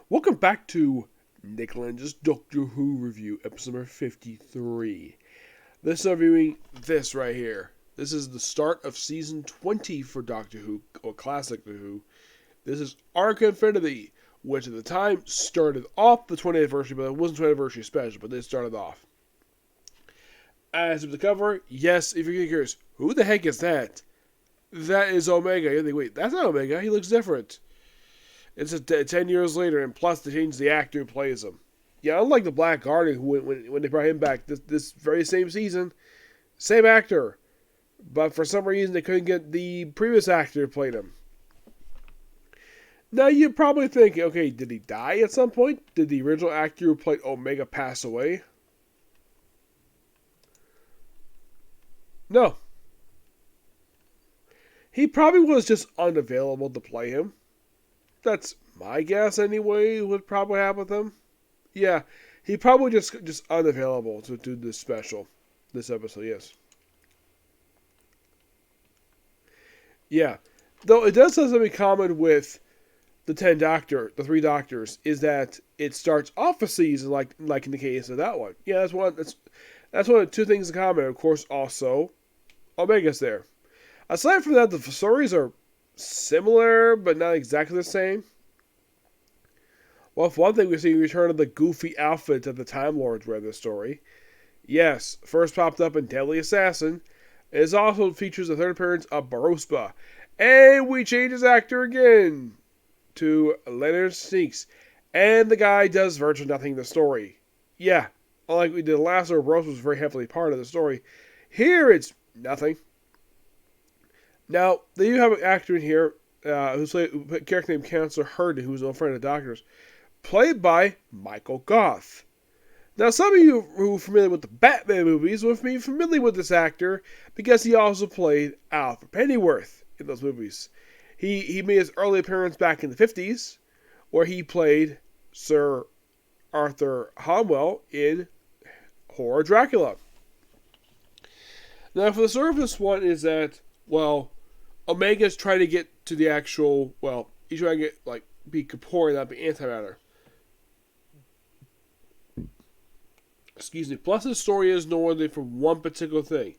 Welcome back to Nick Lenz's Doctor Who review, episode number 53. This is reviewing this right here. This is the start of season 20 for Doctor Who, or Classic Doctor Who. This is Arc Infinity, which at the time started off the 20th anniversary, but it wasn't 20th anniversary special, but it started off. As of the cover, yes, if you're curious, who the heck is that? That is Omega. You think, wait, that's not Omega, he looks different. It's 10 years later, and plus they changed the actor who plays him. Yeah, unlike the Black Guardian, who when they brought him back this very same season, same actor. But for some reason, they couldn't get the previous actor who played him. Now, you're probably thinking, okay, did he die at some point? Did the original actor who played Omega pass away? No. He probably was just unavailable to play him. That's my guess anyway, would probably happen with him. Yeah, he probably just unavailable to do this special, this episode, yes. Yeah, though it does have something common with the the three doctors, is that it starts off a season like in the case of that one. Yeah, that's one of the two things in common. Of course, also Omega's there. Aside from that, the stories are similar, but not exactly the same. Well, for one thing, we see the return of the goofy outfit that the Time Lords wear in this story. Yes, first popped up in Deadly Assassin. It also features the third appearance of Barospa. And we change his actor again to Leonard Sneaks. And the guy does virtually nothing in the story. Yeah, unlike we did last time, Barospa was very heavily part of the story. Here, it's nothing. Now, they do have an actor in here who's a character named Counselor Herndon, who's a friend of the Doctor's, played by Michael Goth. Now, some of you who are familiar with the Batman movies will be familiar with this actor because he also played Alfred Pennyworth in those movies. He made his early appearance back in the 50s, where he played Sir Arthur Homwell in Horror Dracula. Now, for the story of this one is that, well, Omega's trying to get to the actual, well, he's trying to get, be corporeal, not be antimatter. Excuse me. Plus, the story is noteworthy for one particular thing.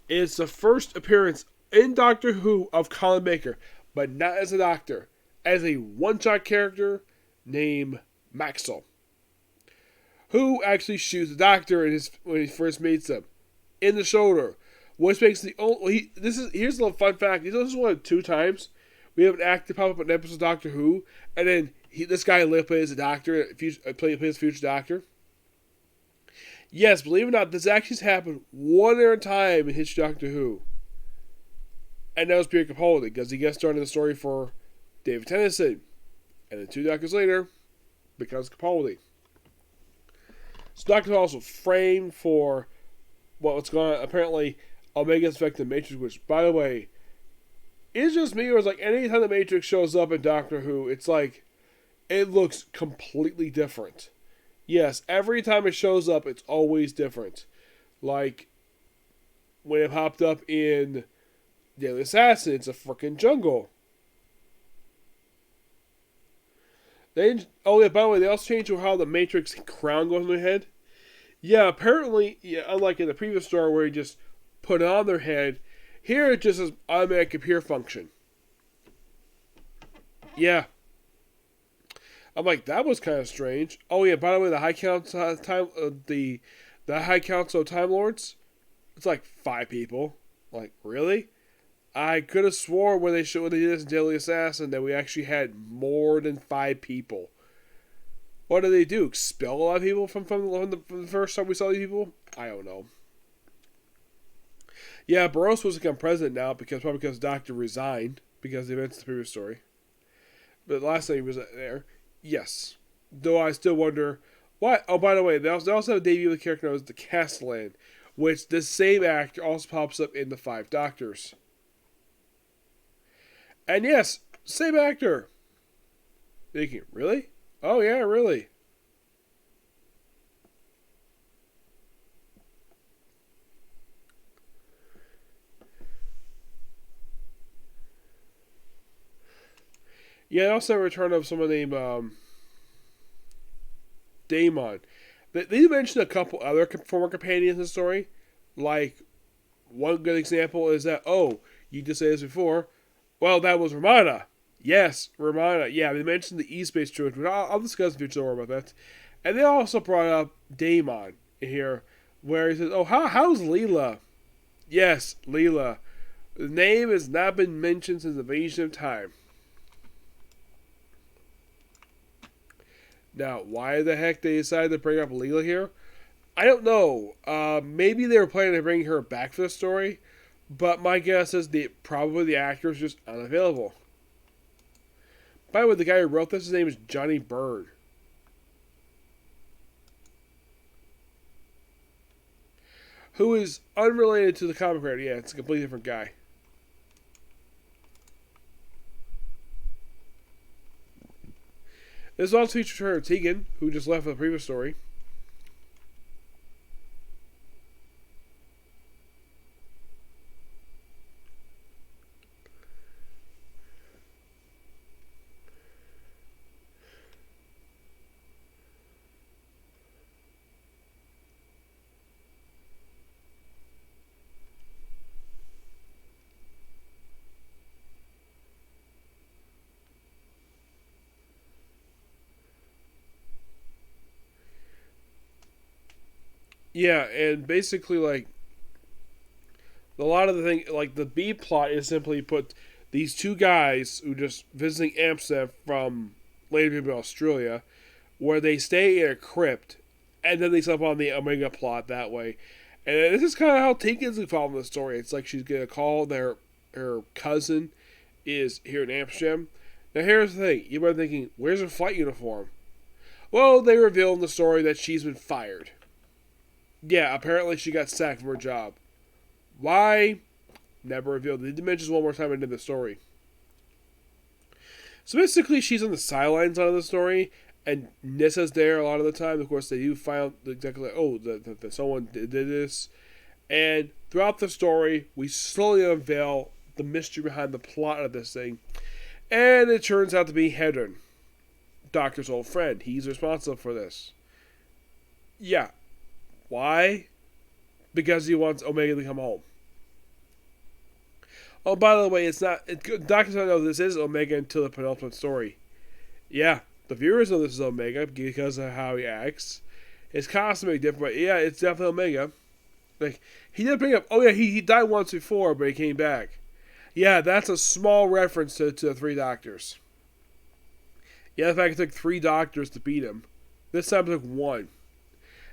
It's the first appearance in Doctor Who of Colin Baker, but not as a doctor, as a one-shot character named Maxwell, who actually shoots the Doctor when he first meets him in the shoulder. Which makes the only here's a little fun fact. This is one of 2 times we have an actor pop up in an episode of Doctor Who, and then this guy plays a doctor, plays future Doctor. Yes, believe it or not, this actually has happened one other time in history of Doctor Who, and that was Peter Capaldi because he guest starred in the story for David Tennant, and then 2 Doctors later becomes Capaldi. So Doctor Who also framed for what's going on. Apparently, Omega's affected the Matrix, which, by the way, is just me, or is anytime the Matrix shows up in Doctor Who, it's it looks completely different. Yes, every time it shows up, it's always different. Like, when it popped up in Deadly Assassin, it's a freaking jungle. By the way, they also changed how the Matrix crown goes on their head. Yeah, apparently, unlike in the previous story where he just put it on their head, here it just says automatic computer function. Yeah. I'm that was kind of strange. Oh yeah, by the way, the High Council the High Council of Time Lords, it's 5 people. Really? I could have swore when they did this in Deadly Assassin that we actually had more than 5 people. What do they do? Expel a lot of people from the first time we saw these people? I don't know. Yeah, Barros was become president now probably because the Doctor resigned because of the events of the previous story. But the last time he was there, yes. Though I still wonder why. Oh, by the way, they also have a debut of the character known as the Castellan, which this same actor also pops up in the 5 Doctors. And yes, same actor. Thinking, really? Oh yeah, really. Yeah, also a return of someone named Daemon. They mentioned a couple other former companions in the story. Like, one good example is that, oh, you just said this before. Well, that was Romana. Yes, Romana. Yeah, they mentioned the East Base Truth, but I'll discuss in future more about that. And they also brought up Daemon in here, where he says, oh, how's Leela? Yes, Leela. The name has not been mentioned since the Invasion of Time. Now, why the heck they decided to bring up Leela here? I don't know. Maybe they were planning to bring her back for the story, but my guess is probably the actor is just unavailable. By the way, the guy who wrote this, his name is Johnny Bird. Who is unrelated to the comic writer. Yeah, it's a completely different guy. This also features her Tegan, who just left the previous story. Yeah, and basically, like, a lot of the thing, like, the B plot is simply put these two guys who just visiting Amsterdam from later in Australia, where they stay in a crypt, and then they step on the Omega plot that way. And this is kind of how Tegan's involved in the story. It's like she's going to call her cousin is here in Amsterdam. Now, here's the thing. You might be thinking, where's her flight uniform? Well, they reveal in the story that she's been fired. Yeah, apparently she got sacked from her job. Why? Never revealed. They did mention one more time into the story. So basically, she's on the sidelines of the story, and Nissa's there a lot of the time. Of course, they do find out exactly like, oh, that someone did this. And throughout the story, we slowly unveil the mystery behind the plot of this thing. And it turns out to be Hedron, Doctor's old friend. He's responsible for this. Yeah. Why? Because he wants Omega to come home. Oh, by the way, it's not. Doctors don't know this is Omega until the penultimate story. Yeah, the viewers know this is Omega because of how he acts. His costume may be different, but yeah, it's definitely Omega. Like, he did bring up, oh yeah, he died once before, but he came back. Yeah, that's a small reference to the Three Doctors. Yeah, the fact it took 3 doctors to beat him. This time it took 1.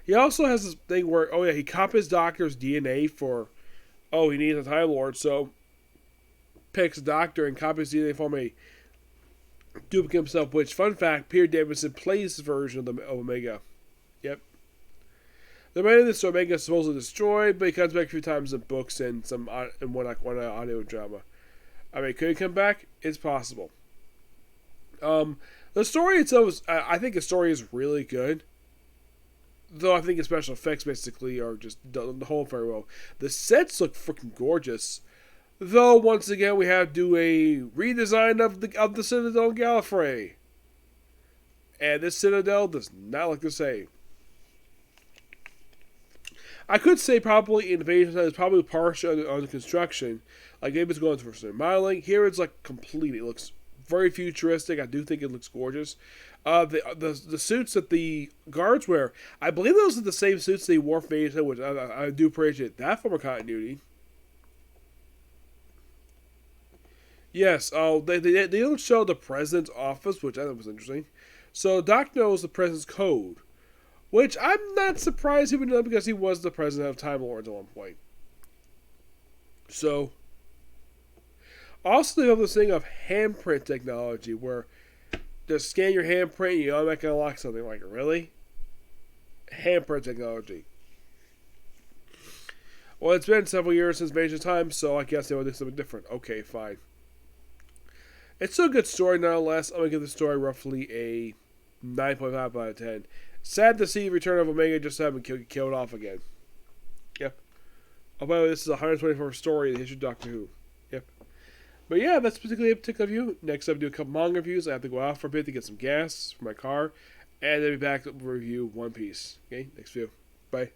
He also has this thing where, oh yeah, he copies Doctor's DNA for, oh, he needs a Time Lord, so picks Doctor and copies DNA from a duplicate himself, which, fun fact, Peter Davison plays this version of Omega. Yep. The man of this Omega is supposedly destroyed, but he comes back a few times in books and one audio drama. I mean, could he come back? It's possible. The story itself, I think the story is really good. Though I think the special effects basically are just the whole very well. The sets look freaking gorgeous. Though once again we have to do a redesign of the Citadel in Gallifrey. And this Citadel does not look the same. I could say probably Invasion is probably partially under construction. Like maybe it's going through some modeling. Here it's like complete. It looks very futuristic. I do think it looks gorgeous. The suits that the guards wear, I believe those are the same suits they wore for Asia, which I do appreciate that form of continuity. Yes, they don't show the president's office, which I thought was interesting. So Doc knows the president's code, which I'm not surprised he would know because he was the president of Time Lords at one point. So, also they have this thing of handprint technology where just scan your handprint and you automatically unlock something. Like, really? Handprint technology. Well, it's been several years since Invasion Time, so I guess they will do something different. Okay, fine. It's still a good story nonetheless. I'm going to give the story roughly a 9.5 out of 10. Sad to see the return of Omega just having killed off again. Yep. Oh, by the way, this is a 124th story in the history of Doctor Who. Yep. But yeah, that's particularly a particular review. Next up, I do a couple manga reviews. I have to go out for a bit to get some gas for my car. and then be back to review One Piece. Okay, next video. Bye.